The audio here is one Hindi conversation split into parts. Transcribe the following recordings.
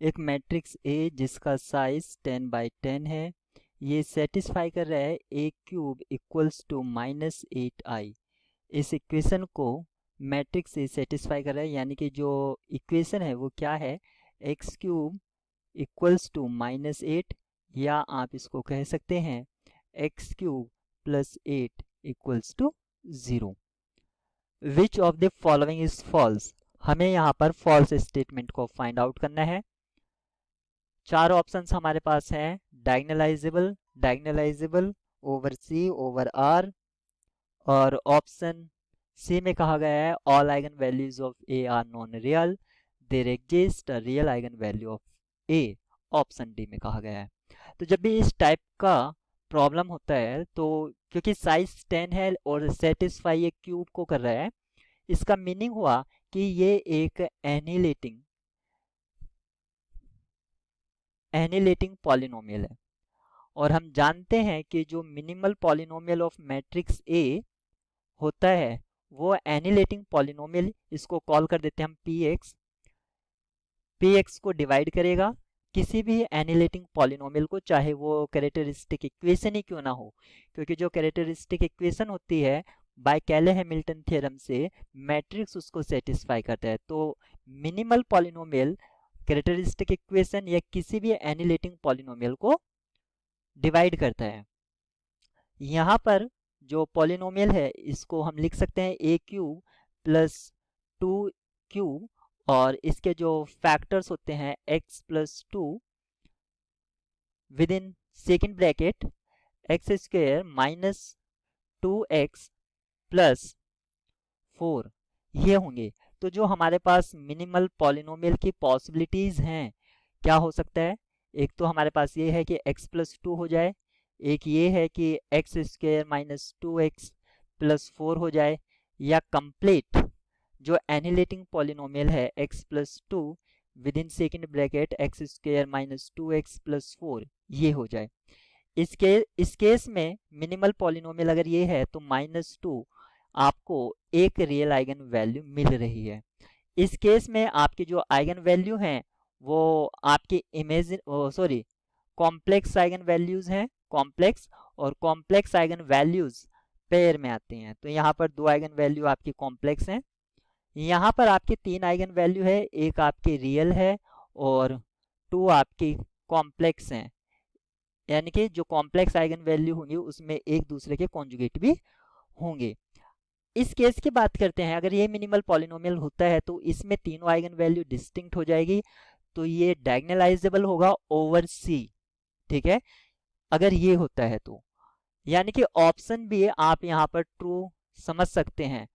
एक मैट्रिक्स ए जिसका साइज 10 बाई 10 है, ये सेटिस्फाई कर रहा है ए क्यूब इक्वल्स टू -8i। इस इक्वेशन को मैट्रिक्स ए सेटिस्फाई कर रहा है, यानी कि जो इक्वेशन है वो क्या है, एक्स क्यूब इक्वल्स टू -8, या आप इसको कह सकते हैं x cube plus 8 equals to 0। Which of the following is false. हमें यहाँ पर फॉल्स स्टेटमेंट को फाइंड आउट करना है। चार ऑप्शंस हमारे पास हैं, diagonalizable, diagonalizable, over C over R, और ऑप्शन सी में कहा गया है all eigen values of A are non real, there exist a real eigen value of A. Option D में कहा गया है। तो जब भी इस टाइप का प्रॉब्लम होता है, तो क्योंकि साइज 10 है और सेटिस्फाई ये क्यूब को कर रहा है, इसका मीनिंग हुआ कि ये एक एनिलेटिंग पॉलिनोमियल है। और हम जानते हैं कि जो minimal polynomial of matrix A होता है वो एनिलेटिंग पॉलिनोमियल, इसको कॉल कर देते हैं हम px। px को डिवाइड करेगा किसी भी एनिलेटिंग पॉलिनोमियल को, चाहे वो कैरेक्टरिस्टिक इक्वेशन ही क्यों ना हो, क्योंकि जो कैरेक्टरिस्टिक इक्वेशन होती है बाय कैले-हैमिल्टन थ्योरम से मैट्रिक्स उसको सेटिस्फाई करता है। तो मिनिमल पॉलिनोमियल कैरेक्टरिस्टिक इक्वेशन या किसी भी एनिलेटिंग पॉलिनोमियल को डिवाइड करता है। यहाँ पर जो पॉलिनोमियल है इसको हम लिख सकते हैं ए क्यूब प्लस 2 क्यूब, और इसके जो फैक्टर्स होते हैं x plus 2 with in second bracket x square minus 2x plus 4, ये होंगे। तो जो हमारे पास मिनिमल पॉलिनोमियल की पॉसिबिलिटीज हैं, क्या हो सकता है, एक तो हमारे पास ये है कि x प्लस 2 हो जाए, एक ये है कि x square minus 2x plus 4 हो जाए, या कंप्लीट जो एनिलेटिंग पॉलिनोमियल है x plus 2 with in second bracket x square minus 2x plus 4, ये हो जाए। इस केस में मिनिमल पॉलिनोमियल अगर ये है तो -2 आपको एक रियल आइगन वैल्यू मिल रही है। इस केस में आपकी जो आइगन वैल्यू हैं वो आपकी कॉम्प्लेक्स आइगन वैल्यूज हैं, कॉम्प्लेक्स, और कॉम्प्लेक्स आइगन वैल्यूज पेयर में आते हैं। तो यहाँ पर 2 आइगन वैल्यू आपकी कॉम्प्लेक्स हैं, यहाँ पर आपकी 3 आइगन वैल्यू है, एक आपकी रियल है और 2 आपकी कॉम्प्लेक्स हैं, यानी कि जो कॉम्प्लेक्स आइगन वैल्यू होंगी उसमें एक दूसरे के कॉन्जुगेट भी होंगे। इस केस की बात करते हैं, अगर ये मिनिमल पॉलिनोमियल होता है तो इसमें तीनों आइगन वैल्यू डिस्टिंक्ट हो जाएगी, तो ये डायगोनलाइजेबल होगा ओवर सी, ठीक है, अगर ये होता है तो। यानी कि ऑप्शन भी आप यहाँ पर ट्रू समझ सकते हैं,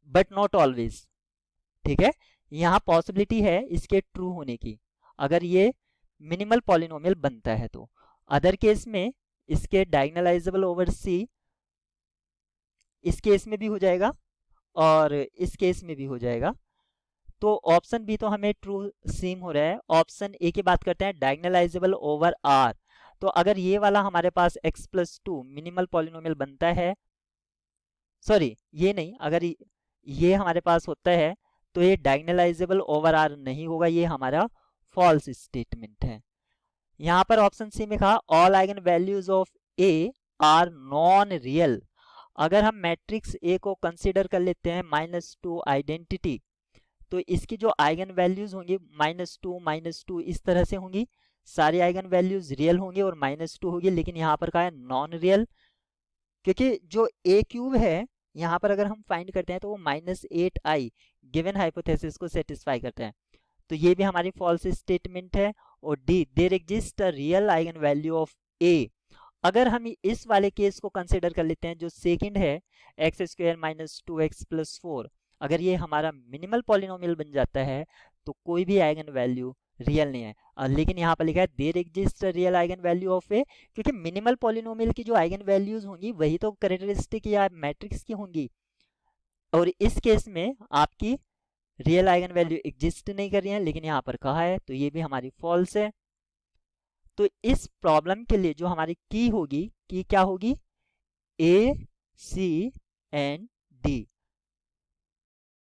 बट नॉट ऑलवेज, ठीक है। यहाँ पॉसिबिलिटी है इसके ट्रू होने की, अगर ये मिनिमल पॉलिनोमियल बनता है तो। अदर केस में इसके डायगोनलाइजेबल ओवर सी इस केस में भी हो जाएगा और इस केस में भी हो जाएगा। तो ऑप्शन बी तो हमें ट्रू सीम हो रहा है। ऑप्शन ए की बात करते हैं, डायगोनलाइजेबल ओवर आर। तो अगर ये वाला हमारे पास x प्लस 2 मिनिमल पॉलिनोमियल बनता है, सॉरी ये नहीं, अगर ये हमारे पास होता है तो ये डायगोनलाइजेबल ओवर आर नहीं होगा, ये हमारा फॉल्स स्टेटमेंट है। यहाँ पर ऑप्शन सी में कहा all eigen values of A are non real. अगर हम मैट्रिक्स ए को कंसीडर कर लेते हैं -2 आइडेंटिटी, तो इसकी जो आइगन वैल्यूज होंगी -2 इस तरह से होंगी, सारी आइगन वैल्यूज रियल होंगी और -2 होगी, लेकिन यहाँ पर कहा है नॉन रियल, क्योंकि जो ए क्यूब है यहाँ पर अगर हम फाइंड करते हैं तो वो -8i गिवन हाइपोथेसिस को सेटिस्फाई करता है, तो ये भी हमारी फॉल्स स्टेटमेंट है। और D, there exist a real eigen value of A. अगर हम इस वाले केस को कंसिडर कर लेते हैं, जो सेकंड है x square minus 2x plus 4, अगर ये हमारा मिनिमल पॉलिनोमियल बन जाता है तो कोई भी आइगन वैल्यू रियल नहीं है। लेकिन यहाँ पर लिखा है there exist real eigen value of A, क्योंकि मिनिमल पॉलिनोमियल की जो आइगन वैल्यूज होंगी वही तो कैरेक्टरिस्टिक या मैट्रिक्स की होंगी, और इस केस में आपकी रियल आइगन वैल्यू एग्जिस्ट नहीं कर रही है, लेकिन यहाँ पर कहा है, तो ये भी हमारी फॉल्स है। तो इस प्रॉब्लम के लिए जो हमारी की होगी, की क्या होगी, ए सी एंड डी।